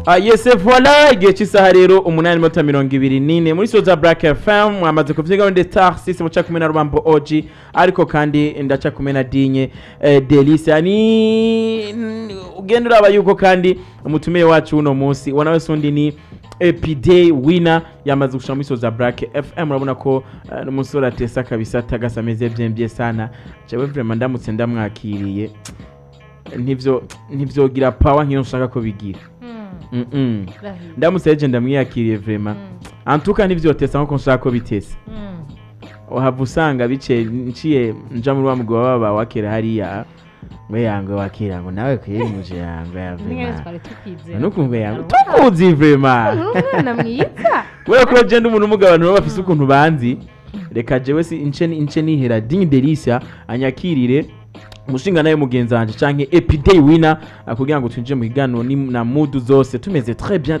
Yes voilà igihe cy'isaha rero 8:24 muri Soza Black FM mwamaze kuvyiga on the star sisi muca kumena Rubambo OG ariko kandi ndaca kumena Dinye Delicia ni ugenda uraba yuko kandi umutumiye wacu uno munsi wanawe sundi ni EPIDEY Winer yamaze gushira muri Soza Black FM urabona ko n'umusore atesa kabisa tagasameze byembye sana jewe vraiment ndamutse ndamwakiriye ntivyo gira power nk'iyo nshaka ko bigira ndamutse agenda mwiyakiriye vraiment antuka n'ivyotesa nko nshaka ko bitese uhava usanga bice nciye nja muri wa mugabo baba wakera hariya we yango wakira ngo nawe kwiri muje yango ya vraiment nukumve yango tukuzi vraiment umwana mwiza we ko agenda umuntu umugabano bafise ukuntu banzi reka jewe si ince nihera Dinye Delicia anyakirire umushinga nayo mugenzi wanje canke EPIDEY Winer akugira ngo twinje mu higano na mood zose tumeze très bien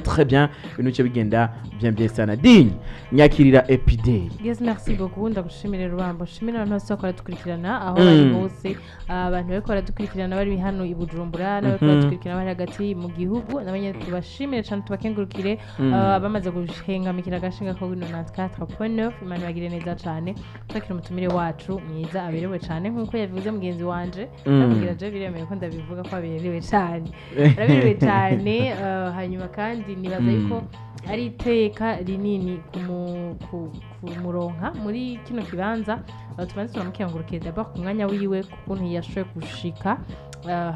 ibintu cyo bigenda bien sana Dinye nyakirira EPIDEY. Yes, merci beaucoup ndagushimira Rubambo shimira abantu bose bakora dukurikirana aho bari hose abantu bakora dukurikirana bari hano i Bujumbura n'abakora dukurikirana bari hagati mu gihugu nabanye tubashimire cyane tubakengurukire bamaze gushengamikira agashinga ko 94.9 imana bagire neza cyane twakira umutumire wacu mwiza aberewe cyane nkuko yavuze mugenzi wanje ndakugira je biremeye ko ndabivuga ko aberewe cyane araberewe cyane hanyuma kandi nibaza yuko ari iteka rinini kumuronka muri kino kibanza tubanze turamukengurukire d'abord ku mwanya wiwe kukuntu yashoye gushika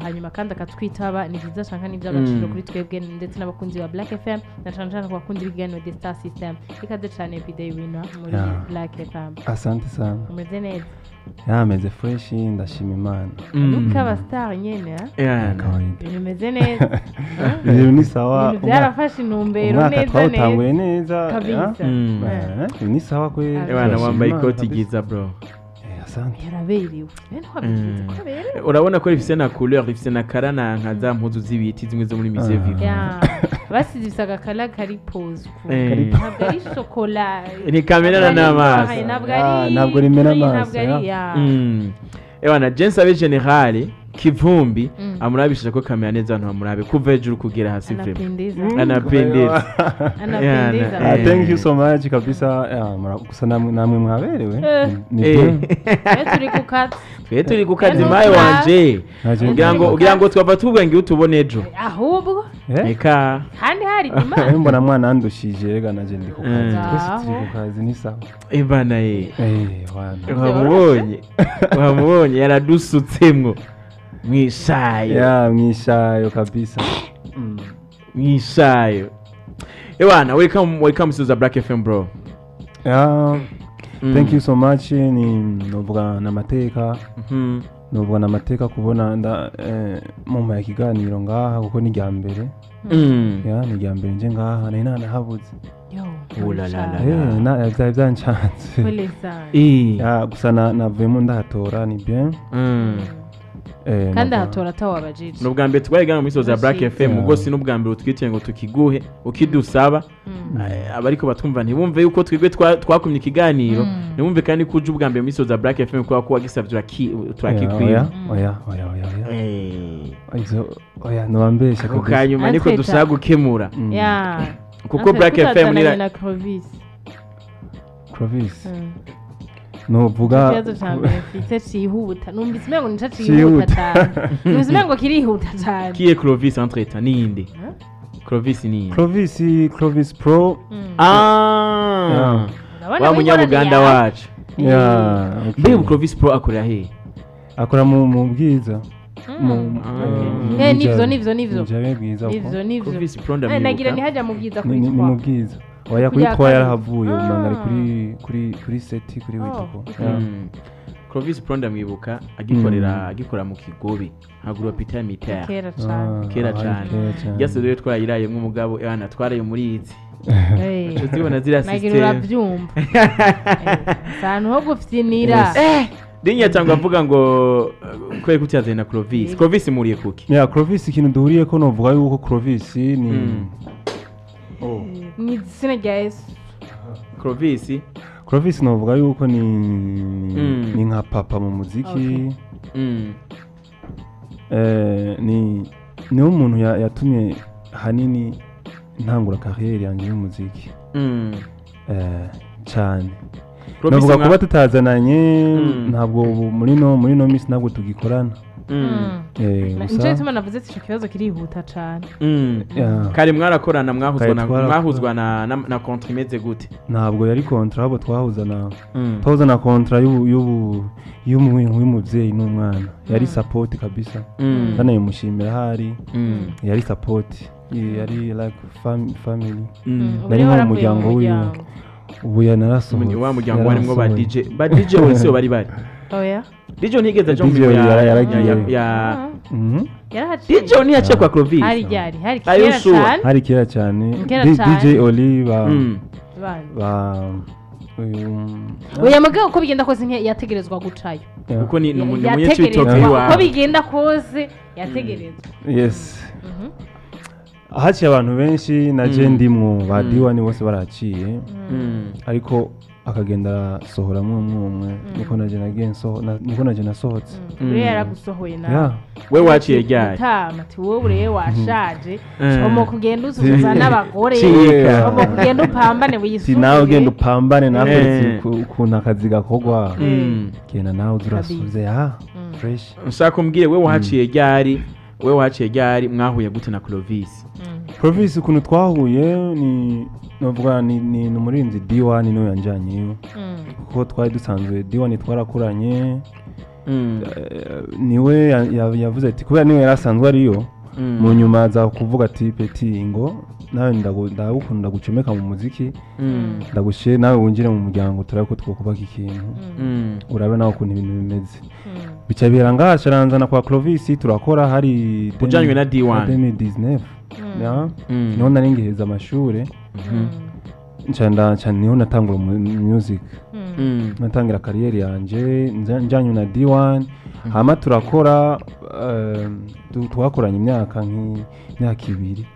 hanyuma kandi akatwitaba ni byiza cyane n'iby'agaciro kuri twebwe ndetse n'abakunzi ba Black FM na cyane ku bakunzi b'ibiganiro de Star System ikaze cyane EPIDEY Winer muri Black FM. Asante sana. Umeze neza? Meze fresh ndashima Imana. Luka ba star nyene bimeze neza. Ibintu ni sawa. Byarafashe intumbero neza twatanguye neza. Kabisa. Ni sawa kwe. Bana wambaye ikoti giza bro. Asante. Yaraberiwe. Urabona ko rifise na couleur rifise na karana nka za mpuzu z'ibiti zimwe zo muri musée vivant. Basize agakala kari pose ntabwo ari chocolat ni kamera n'amazi ntabwo rimena amazi ebana Jensa abe generale Kivumbi amurabishije ko kamera neza abantu bamurabe kuva hejuru kugera hasi vraiment anapendeza thank you so much kabisa gusa namwe mwaberewe turi ku kazi maye wanje ugira ngo twava tubwangiye utubone ejo ahubwo eka kandi hari imana mbona mwana andushije rega naje ndi ku kazi twese turi ku kazi ni sawa ebana wamubonye yaradusutsemwo mwishayo kabisa mwishayo ewana welcome to the Black FM bro. Thank you so much ni novuga namateka kubona mu kiganiro ngaha kuko ni rya mbere ni rya mbere nje ngaha nari habuze byanchanze gusa navuyemo ndahatora ni bien kandi hatora tawabajije n'ubwa mbere twayigana muri Soza Black FM ubwo si n'ubwa mbere utwitiye ngo tukiguhe ukidusaba abariko batwumva ntibumve yuko twigwe twakumye ikiganiro ntibumve kandi kuje ubwa mbere muri Soza Black FM kwa kuba gisavye turakikwiye oya nobambesha ko kanyuma niko dushaka gukemura kuko Black FM ni na Clovis novuga ikibazo cyambere mfite cihuta numvise mengo nica cihuta cyane numvise mengo kirihuta cyane kiye Clovis entreta ninde Clovis ni Clovis Pro wa munyabuganda wacu mbe Clovis Pro akora he akora mu bwiza nivyo Clovis Pro nagira ni haja mu bwiza ni mu bwiza oya kwitwa yarahavuye umangari kuri seti kuri witiko Clovis Pro ndamwibuka agikora mu Kigobe haguru apita mitaya kera cyane yase rero twayiraye nk'umugabo yana twaraye muri izi tuzibona zira system nagira urabyumva santu ho gufyinira Dinye cyangwa avuga ngo kwe kutyaze na Clovis muriye kuki Clovis ikintu duhuriye ko novuga yuko Clovis ni ni sine guys Clovis novuga yuko ni nka papa mu muziki ni umuntu yatumye hanini ntangura carrière yanjye y'umuziki cyane Promise navuga nka- kuba tutazananye ntabwo ubu muri no minsi ntabwo tugikorana nicyo gusa gituma navuze ati icyo kibazo kirihuta cyane Yeah. kare mwarakorana Kare twarakora. mwahuzwa na kontra imeze gute ntabwo yari kontra ahubwo twahuzana kontra y'umubyeyi n'umwana yari support kabisa ndanayimushimira ahari yari support yari like family nari nko mu muryango wiwe ubu yanarasohotse wa muryango warimo ba DJ wese bari bari oya DJ ntigeze aje mu DJ mirimo yaragiye. ya yarahaciye DJ ntiyaciye kwa Clovis hari Are you kera sure? cyane hari kera cyane Kera DJ cyane. Oli Mm. oya mugabo uko bigenda kose yategerezwa gucayo kuko ni umunyetsi yategerezwa w'itoke uko iwawe bigenda kose yategerezwa yes haciye abantu benshi na je ndimwo ba diwani bose baraciye ariko akagenda asohoramo umwe niko naje nasohotse uriya yaragusohoye nawe Yeah. we waciye ryari utama ati wowe uriye washaje umu kugenda uzuza n'abagore Cika. umu kugenda upambane si wisubire nawe ugenda upambane nawe ukuntu akazi gakorwa Mm. genda nawe urasubize fresh nshaka kumbwire we waciye ryari mwahuye gute na Clovis Province ukuntu twahuye ni novuga ni umurinzi D1 niwe yanjanye kuko twari dusanzwe D1 twarakuranye niwe yavuze ati kubera niwe yarasanzwe ariyo mu nyuma aza kuvuga ati peti ngo nawe ndagukunda gucomeka mu muziki ndagushe nawe winjire mu muryango turako twokubaka ikintu urabe nawe ukuntu ibintu bimeze bica biranga sharanzana kwa Clovis turakora hari ujanywe na D1 2019 niho nari ngiheza amashure niho natangura music natangira kariyeri yanje njyanye na D1 hama turakora twakoranye imyaka ibiri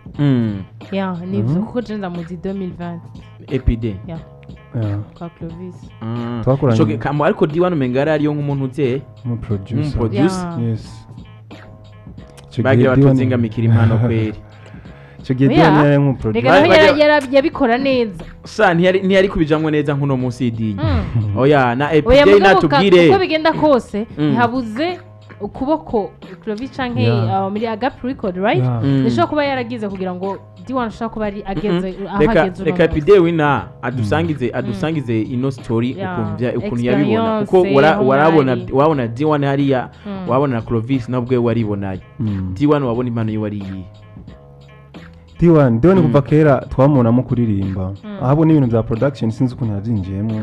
ya nivyo kuko je ndamuzi 2020 EPIDEY kwa Clovis twakoranye ariko D1 umenga yari ariyo nk'umuntu uze producer yes bagiye batuzingamikira impano kweri icyo gihe D1 yari nk'umuproducer reka yabikora neza sa ntiyari kubijamwo neza nk'uno munsi y'idinyi oya na EPIDEY natubwire uko bigenda kose ntihabuze ukuboko Clovis canke muri Agap Record right nishobora kuba yaragize kugira ngo D1 ashaka kuba ari ageze aho ageze reka EPIDEY Winer adusangize ino story ukuntu yabibona kuko wabona D1 hariya wabona na Clovis nabwo waribonaye D1 wabona impano yiwe ari iyi D1 kuva kera twamubonamo kuririmba ahabwo n'ibintu bya production sinzi ukuntu yazinjiyemo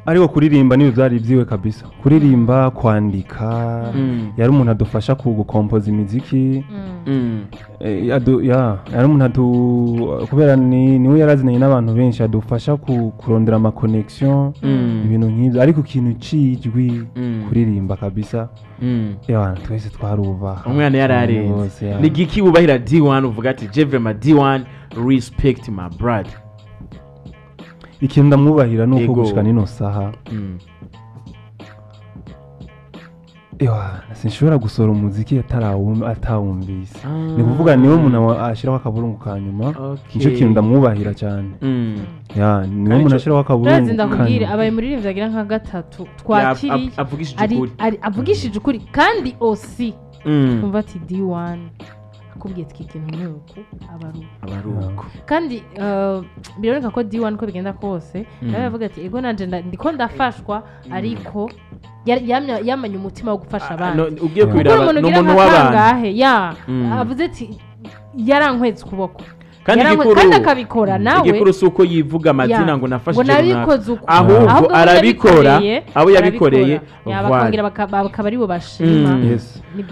ariko kuririmba niyo byari byiwe kabisa kuririmba kwandika yari umuntu adufasha gukompoza imiziki yari umuntu kubera niwe yarazinanye n'abantu benshi adufasha kurondera ama connection ibintu nk'ibyo ariko ikintu cijwi kuririmba kabisa twese twarubaha umwana yararenze ni giki wubahira D1 uvuga ati je vraiment D1 respect my brother ikintu ndamwubahira nuko gushika nino saha sinshobora gusora umuziki atawumvise ni kuvuga niwe umuntu ashiraho akaburungu ka nyuma nicyo kintu ndamwubahira cyane niwe umuntu ashiraho akaburungu ndakubwira abaye muririmbyi agira nka gatatu twakiriye avugishije ukuri kandi osi twumva ati D1 akubwiye iki kintu nuko abaruko kandi biraboneka ko D1 ko bigenda kose nawe yavuga ati ego nanje ndiko ndafashwa ariko yamanye umutima wo gufasha abandi ugiye kubiraba n'umuntu w'abantu avuze ati yarankwetse ukuboko kandi akabikora nawe igikuru suko yivuga amazina ngo nafashije ahubwo arabikora abo yabikoreye bakongera bakaba ari bo bashima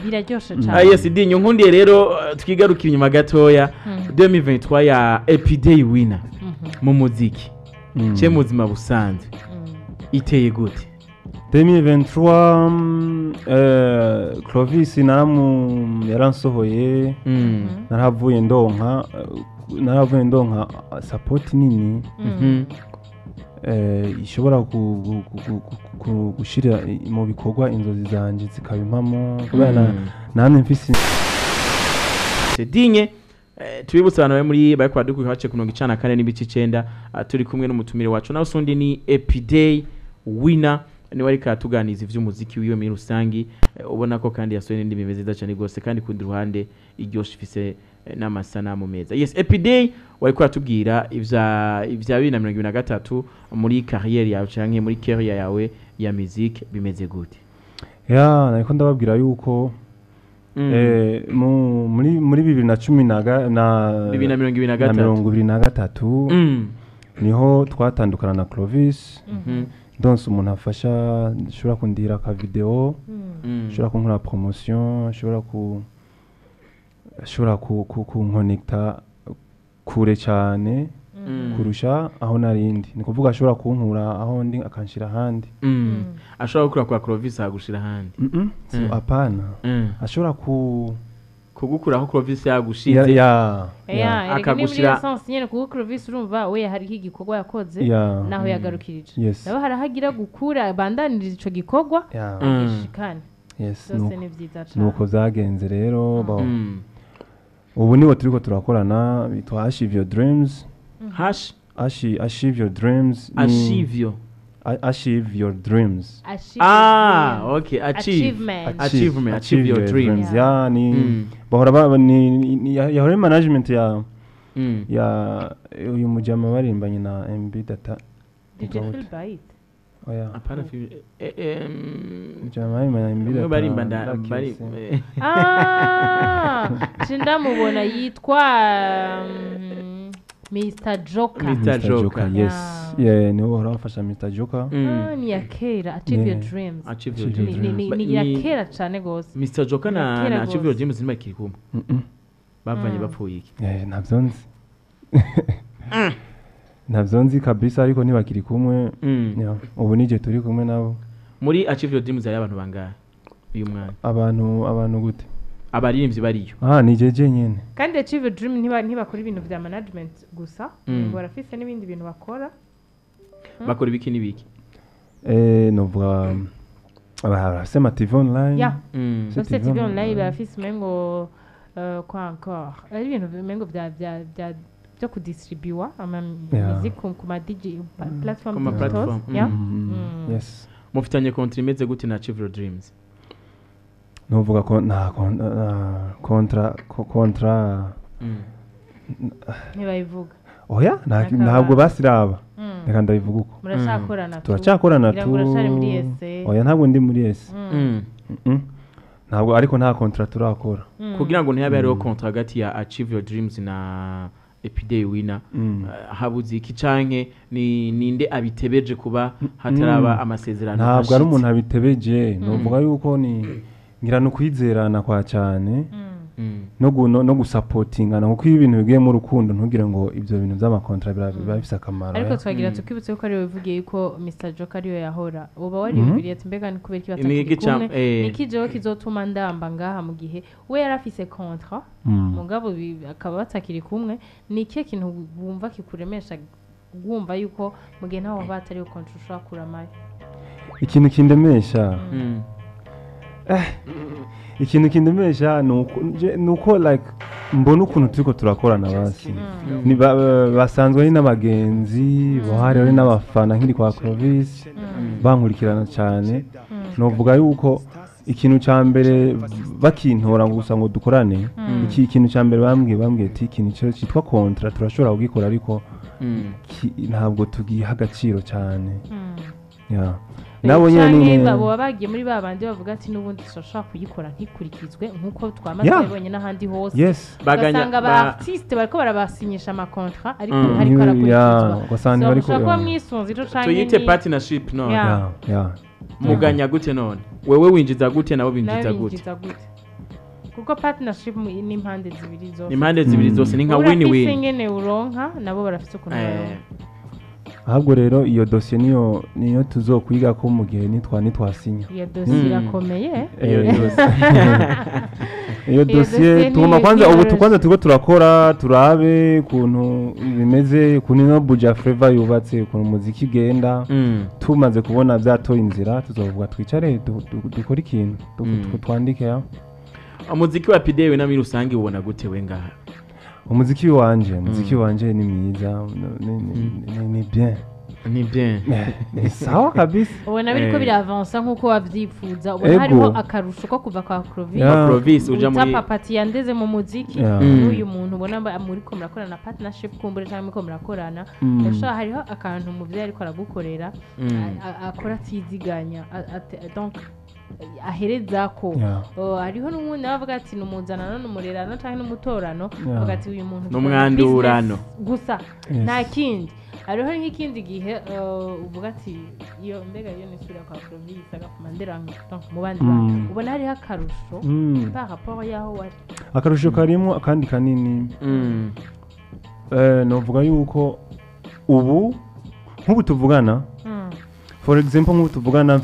biraryoshe cyane yes dinyo nkundiye rero twigarukira inyuma gatoya 2023 ya EPIDEY Winer mu muziki cye muzima busanzwe iteye gute 2023 Clovis yaransohoye naravuye ndonka support nini ishobora gushira mu bikorwa inzozi zanje zikabimpamo kubera namwe mfise dinye tubibutse abantu bari muri bari kwadukuye hace ku 94 n'ibice 9 turi kumwe n'umutumire wacu nawe usundi ni EPIDEY Winer niwe ariko atuganiza ivy'umuziki wiwe muri rusangi ubona ko kandi yasohoye n'indi bimeze neza cyane gose kandi kundi ruhande iryoshe ifise n'amasanamu meza. Yes, EPIDEY wari kwatubwira ivya 2023 muri carrière yawe canke muri career yawe ya musique bimeze gute? Ya nariko ndababwira yuko muri 2023 niho twatandukana na Clovis. Donc umuntu afasha shobora kundira ka video shobora kunkora promotion shobora kunconnecta kure cyane kurusha aho narindi ni kuvuga ashobora kunkura aho ndi akanshira handi ashobora gukura kwa Clovis agushira handi apana ashobora kugukura aho Clovis yagushize akagushira sense nyene kuko Clovis urumva we hari iki gikorwa yakoze naho yagarukirije naho harahagira gukura bandaniriza ico gikorwa agishikane byose ni vyiza cyane nuko zagenze rero ubu nibo turiko turakorana bitwa Achieve Your Dreams. Achieve Your Dreams. Achieve Your Dreams. Okay. Achieve Your Dreams. Ya ni bahora ni ya management ya uyu mujama barimbanye na MB data. Did you feel bite? Oya. Apana feel mujama MB data. Barimbanda Chinda mubona yitwa Mr. Joker. Yes. Yeah, ni uhora wafasha Mr. Joker. Ni ya kera Achieve Your Dreams. Ni ya kera cyane gose. Mr. Joker na Achieve Your Dreams ni kiri kumwe. Bavanye bapfuye iki? Ntavyonzi. Ntavyonzi kabisa ariko ntibakiri kumwe. Ubu nije turi kumwe nabo. Muri Achieve Your Dreams hari abantu bangahe uyu mwana? Abantu gute? Abaririmbyi bariyo ni jeje nyene kandi Achieve Your Dream ntibakora ibintu vya management gusa barafise n'ibindi bintu bakora bakora ibiki n'ibiki novuga abafise TV online bafise TV online bafise mengo quoi encore ari ibintu mengo vya byo kudistribua ama music ku ma DJ platform yes mufitanye contrat imeze gute na Achieve Your Dreams? Novuga ko na kontra ntibayivuga oya ntabwo basiraba reka ndabivuga uko turacyakorana oya ntabwo ndi muri ese ntabwo ariko nta kontra turakora kugira ngo ntihabe hariho kontra hagati ya Achieve Your Dreams na EPIDEY Winer habuze iki canke ninde abitebeje kuba hataraba amasezerano ntabwo ari umuntu abitebeje novuga yuko ni ngira no kwizerana kwa cyane no gusupportingana kuko ibintu bigiye mu rukundo ntugire ngo ibyo bintu by'amakontra biba bifise akamaro ariko twagira tukibutse ko ari bivugiye yuko Mr. Joker ariyo yahora uba wariyumviriye ati mbega ni kubera kibatatu kumwe nikijeho kizotuma ndamba ngaha mu gihe we yarafise kontra mugabo akaba batakiri kumwe ni kihe kintu bumva kikuremesha gumva yuko mu gihe ntaho batari kontra ushaka kuramaye ikintu kindemesha ikintu kindemesha nuko like mbona ukuntu turiko turakorana basi basanzwe ari n'abagenzi bahari ari n'abafana nkiri kwa Clovis bankurikirana cyane novuga yuko ikintu cya mbere bakintora gusa ngo dukorane ikintu cya mbere bambwiye ati ikintu cyitwa kontra turashobora kugikora ariko ntabwo tugiha agaciro cyane nabo nyene babo bagiye muri babandi bavuga ati nubundi turashaka kuyikora ntikurikizwe nkuko twamaze babonye n'ahandi hose bagasanga ba artiste bariko barabasinyisha ama contrat ariko hariko arakurikizwa ugasanga bariko kwa mwisunzi ico canke tuyite partnership none muganya gute none wewe winjiza gute nabo binjiza gute kuko partnership ni impande zibiri zose ni nka win-win urafise uronka nabo barafise ukuntu ahubwo rero iyo dosiye niyo tuzokwiga ko mu gihe nitwasinya iyo dosiye irakomeye iyo dosiye tugomba kwanza turiko turakora turabe ukuntu bimeze ukuntu no budget flavor yubatse ukuntu umuziki genda tumaze kubona byatoye inzira tuzovuga twicare dukora ikintu twandike umuziki wa EPIDEY Winer muri rusange ubona gute we ngaha umuziki wanje ni mwiza ni bien ni bien ni sawa kabisa ubona biriko biravansa nk'uko wavyifuza ubona hariho akarusho ko kuva kwa Province uja muri papati yandeze mu muziki uyu muntu ubona muriko murakorana partnership kumbure cyangwa muriko murakorana ndashaka hariho akantu mu vyo ariko aragukorera akora atiziganya donc ahereza ko hariho n'umuntu avuga ati numuzanano numurerano cyangwa n'umutorano avuga ati uyu muntu n'umwandurano gusa nta kindi hariho nk'ikindi gihe uvuga ati iyo mbega iyo nisubira kwa Province agafumandira mu bandi bantu ubona hariho akarusho par rapport yaho wari akarusho karimo akandi kanini novuga yuko ubu nk'ubu tuvugana for example nk'ubu tuvugana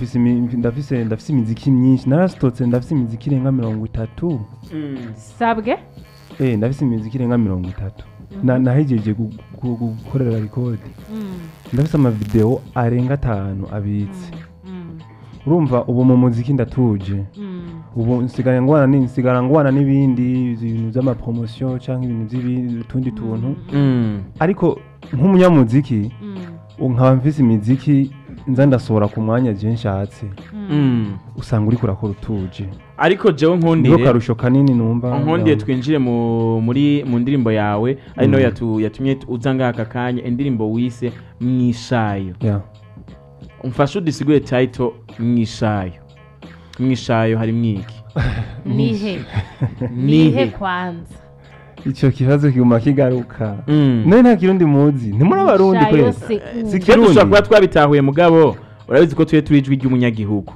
ndafise imiziki myinshi narasitotse ndafise imiziki irenga 30 sabwe ndafise imiziki irenga 30 nahejeje gukorera record ndafise amavideo arenga 5 abitse urumva ubu mu muziki ndatuje ubu nsigara ngwana n'ibindi ibintu by'ama promotion cyangwa ibintu by'utundi tuntu ariko nk'umunyamuziki nkaba mfise imiziki nza ndasohora ku mwanya je nshatse usanga uri kurakora utuje ariko jewe nkundire niho karusho kanini numva nkundire twinjire mu ndirimbo yawe ari no yatumye uzanga aka kanya indirimbo wise mwishayo umfasha udisigure title mwishayo hari mwiki nihe kwanza icyo kibazo kiguma kigaruka none nta kirundi muzi ntimuri abarundi kwese si kirundi kuba twabitahuye mugabo urabizi ko tuye turijwi ry'umunyagihugu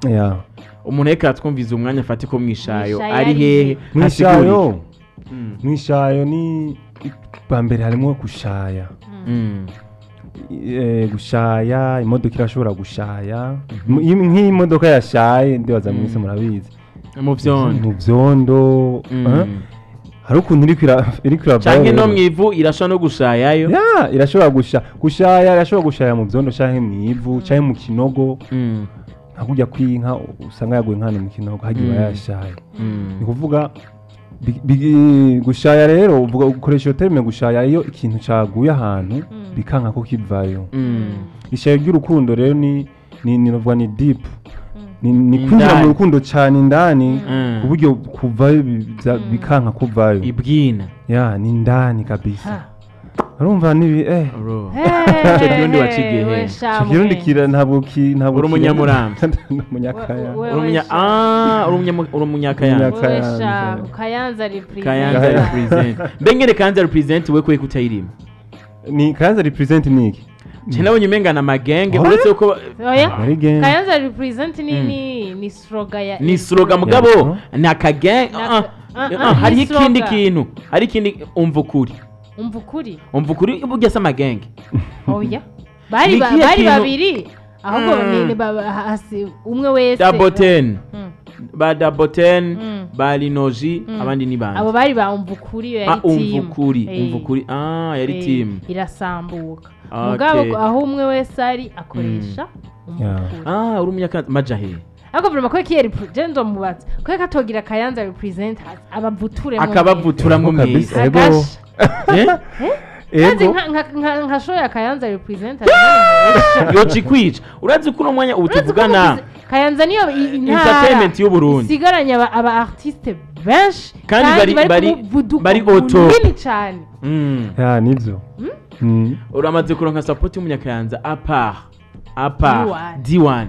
umuntu reka twumviza umwanya afate ko mwishayo ari hehe mwishayo ni bambere harimo gushaya gushaya imodoka irashobora gushaya nk'imodoka yashaye ndibaza mwese murabizi mu vyondo hari ukuntu iri kwirava canke no mwivu irashobora no gushayayo irashobora gushaya mu vyondo canke mwivu canke mu kinogo nka kurya kw'inka usanga yaguye nkana mu kinogo hagiye yashaye ni kuvuga gushaya rero ukoresha iyo terme gushaya iyo ikintu caguye ahantu bikanka ko kivayo ishayo ry'urukundo rero ni deep ni kwinjira mu rukundo cyane indani ku buryo kuvayo bikanka kuvayo ibwina ni indani kabisa urumva nibi icyo kirundi wacigiye icyo kirundi kira ntabwo uri umunyamuramba uri umunyakayanza kayanza represent mbengere kayanza represent we kwe kutayirima ni kayanza represent niki nabonye umengana amagenge uretse uko kayanza represent ni slogan ni slogan mugabo ni akagenge hari ikindi kintu hari ikindi umvukuri burya se amagenge oya bari babiri ahubwo ni umwe wese Daboten bari noji abandi ni bandi abo bari ba umvukuri yari team umvukuri yari team irasambuka mugabo aho umwe wese ari akoresha umvukuri uri umunyakazi majahe ako vrema ko kieri gendo mubatse ko katogira kayanza represent abavuture mu akabavutura mu mwisi nka show ya kayanza represent yocikwica urazi ko umwanya ubutuvugana kayanza niyo entertainment y'u Burundi sigaranya aba artiste benshi kandi bari auto nini cyane nivyo uramaze kuronka support y'umunyakayanza apart D1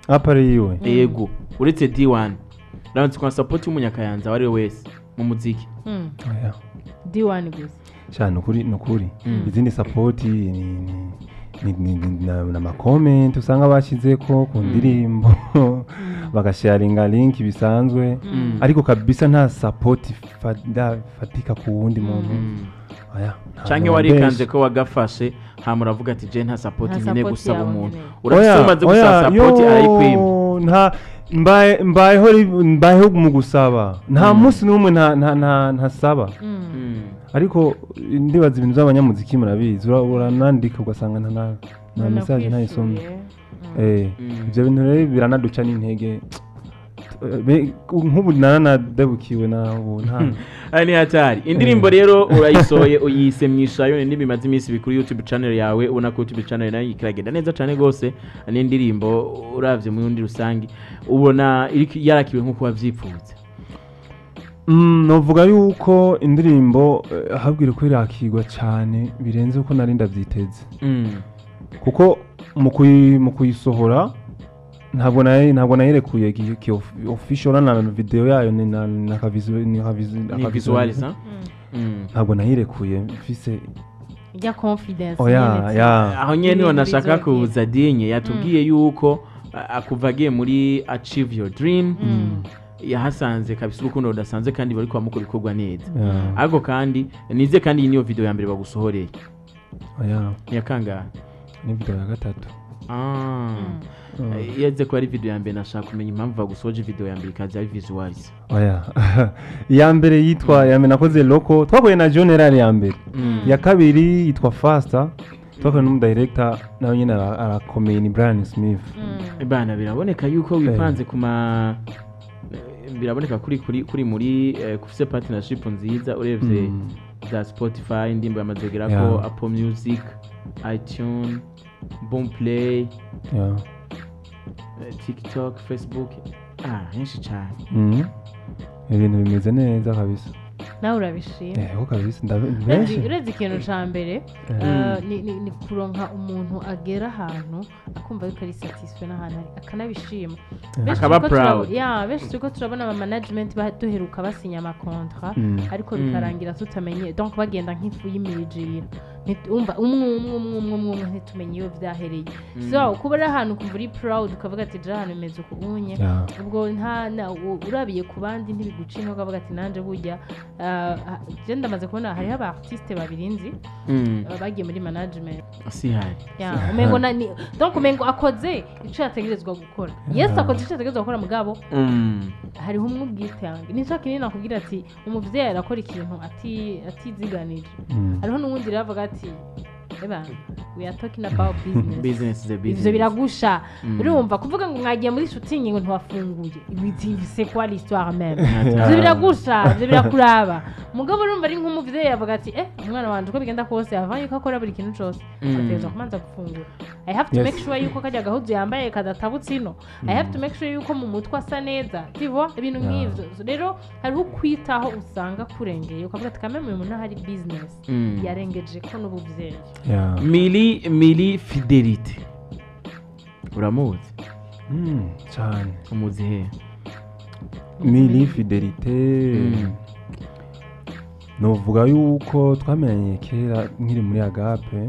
apare yiwe yego uretse D1 uramaze kuronka support y'umunyakayanza wari wese mu muziki D1 gusa cyane nukuri izindi support na ma comment usanga bashyizeko ku ndirimbo bagasharinga link bisanzwe ariko kabisa nta support fatika ku wundi muntu canke warikanze ko wagafashe hamuravuga ati je nta support nyine gusaba umuntu urasamaze gusaba support arayikwima nta mbayeho mu gusaba nta munsi n'umwe ntasaba ariko ndibaza ibintu by'abanyamuziki murabizi uranandika ugasanga nta message ntayisomye ibyo bintu rero biranaduca n'intege nk'ubu naranadebukiwe nawe nta ni hatari indirimbo rero urayisohoye uyisemyisha yo n'ibimaze iminsi bikuri YouTube channel yawe ubona ko YouTube channel nayo ikiragenda neza cyane gose n'indirimbo uravye mu yundi rusangi ubona yarakiwe nko kubavyipfuza novuga yuko indirimbo habwire ko irakigwa cyane birenze uko nari ndavyiteze kuko mu kuyisohora ntabwo nayirekuye ki official na video yayo na visualiza ntabwo nayirekuye mfise ya confidence aho nyene wanashaka kuza dinye yatubwiye yuko akuvagiye muri achieve your dream yahasanze kabisa urukundo rudasanzwe kandi bari kwa mukuru bikorwa neza ariko kandi nize kandi iyi niyo video ya mbere bagusohoreye yakanga ni video ya gatatu yaze ko ari video ya mbere nashaka kumenya impamvu bagusoje video ya mbere kaza ari visualize ya mbere yitwa ya mbere nakoze loco twakoye na general ya mbere ya kabiri yitwa faster twakoye n'umu director nawe nyine arakomeye ni Brian Smith bana biraboneka yuko wipanze kuma biraboneka kuri muri kufise partnership nziza urevye za Spotify ndimbo yamazogera ko Apple Music iTunes Boomplay TikTok Facebook henshi cyane ibintu bimeze neza kabisa nawe urabishima kabisa uretse ikintu cya mbere ni kuronka umuntu agera ahantu akumva yuko ari satisfait n'ahantu akanabishima akaba proud benshi turiko turabona ama management duheruka basinya amakontra ariko bikarangira tutamenye donc bagenda nk'ifu y'imirijira umva umwe ntitumenye iyo vyahereye so kuba ari ahantu kumva uri proud ukavuga ati je ahantu imeze ukubunye ubwo urabiye ku bandi ntibiguca inka ukavuga ati nanje burya je ndamaze kubona hariho aba artiste babiri nzi bagiye muri management asihari umengo donc umengo akoze ico yategerezwa gukora akoze ico yategerezwa gukora mugabo hariho umwe ubwitange nico kinini nakubwira ati umuvyeyi arakora ikintu atiziganije hariho n'uwundi ravuga ati we are talking about business ivyo biragusha urumva kuvuga ngo mwagiye muri shooting ngo ntiwafunguye c'est quoi l'histoire même ivyo biragusha ivyo birakuraba mugabo urumva ari nk'umuvyeyi avuga ati umwana wanje uko bigenda kose avanye yuko akora buri kintu cose ategerezwa kumanza gufungura I have to make sure yuko kajya gahuzu yambaye kadatabutse ino I have to make sure yuko mu mutwe asa neza tivwa ibintu nk'ivyo rero hariho kwitaho usanga kurengeye ukavuga ati kameme umuntu hari business yarengeje ko n'ubuvyeyi Mili Fidelite uramuzi cyane umuzi he Mili Fidelite novuga yuko twamenye kera nkiri muri Agape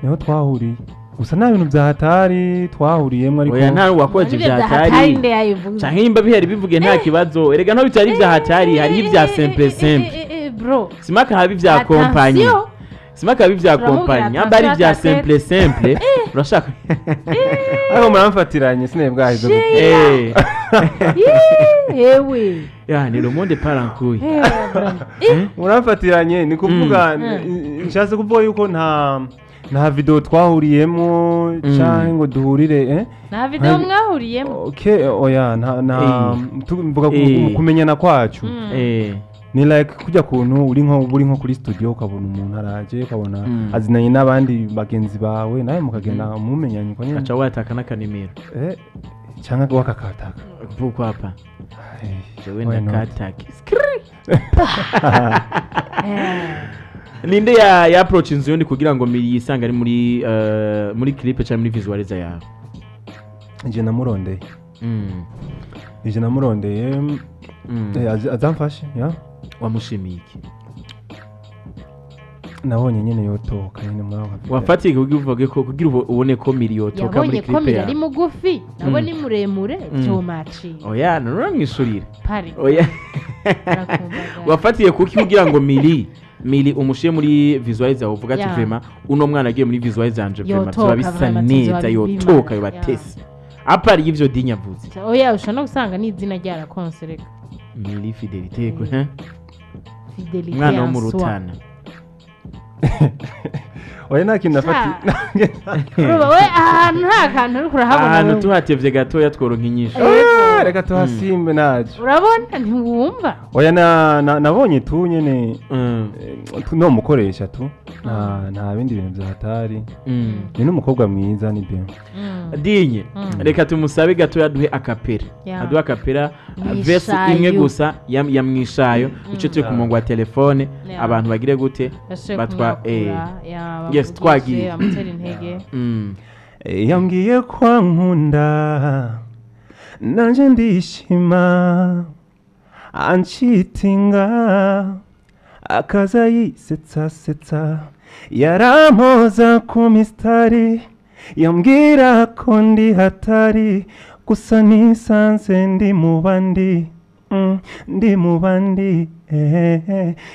niho twahuriye gusa nta bintu bya hatari twahuriyemo ariko oya nta wakoje bya hatari canke imba bihari bivuge nta kibazo erega nto bitari bya hatari hari ibya simple bro simaka habi bya compagnie simaka habi bya compagnie amba ari bya simple urashaka ariko muramfatiranye sinebwahizo ewe ni le monde parankuye muramfatiranye ni kuvuga nshatse kuvuga yuko nta video twahuriyemo cyangwa ngo duhurire nta video mwahuriyemo oya mvuga kumenyana kwacu ni like kujya kuntu uri nko kuri studio ukabona umuntu araje ukabona azinanye n'abandi bagenzi bawe nawe mukagenda mumenyanye uko nyine acha wataka n'akanimero cyangwa wakakataka vuko hapa jewe nakataki ninde ya approach inzu yondi kugira ngo yisanga ari muri clip cyangwa muri visualizer yawe nje namurondeye azamfashe wamushimiye iki nabonye nyene yotoka nyene mwaho wafatiye kugira ubone ko Mili yotoka muri clip yawe ari mugufi nabo ni muremure cyo maci oya nturamwishurira pari oya wafatiye kugira ngo Mili umushiye muri visualizer uvuga ati vraiment uno mwana agiye muri visualizer anje vraiment biba bisa neza yotoka yobatese apari y'ivyo dinyavuze oya ushana gusanga ni izina ryara konsereka Mili Fidelite Fidelite mwana wo mu Rutana oya nta kintu nafati we ahantu nta kantu uri kurahabona ahantu tuhatevye gatoya tworonka inyishu reka tuhasimbe naje urabona ntiwumva oya nabonye tu nyene no mukoresha tu nta bindi bintu byahatari ni n'umukobwa mwiza ni bien dinye reka tumusabe gatoya duhe akapera aduhe akapera verse imwe gusa yamwishayo uce turi ku murongo wa telefone abantu bagire gute batwa yes twagiye amutera intege yambwiye kwa nkunda nanje ndishima ancitinga akaza yisetsa yarampoza ku mistari yambwira ko ndi hatari gusa nisanze ndi mu bandi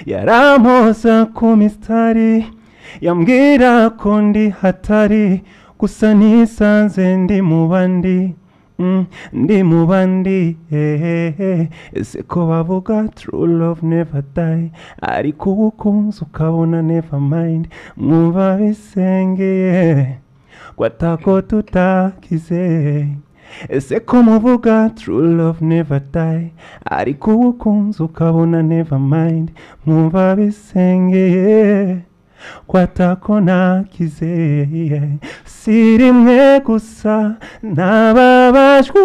yarampoza ku mistari yambwira ko ndi hatari gusa nisanze ndi mu bandi ese ko bavuga true love never die ariko ubukunzi ukabona never mind mwumva bisengeye kwatako tutakize ese ko muvuga true love never die ariko ubukunzi ukabona never mind mwumva bisengeye kwatako nakize si rimwe gusa nababajwe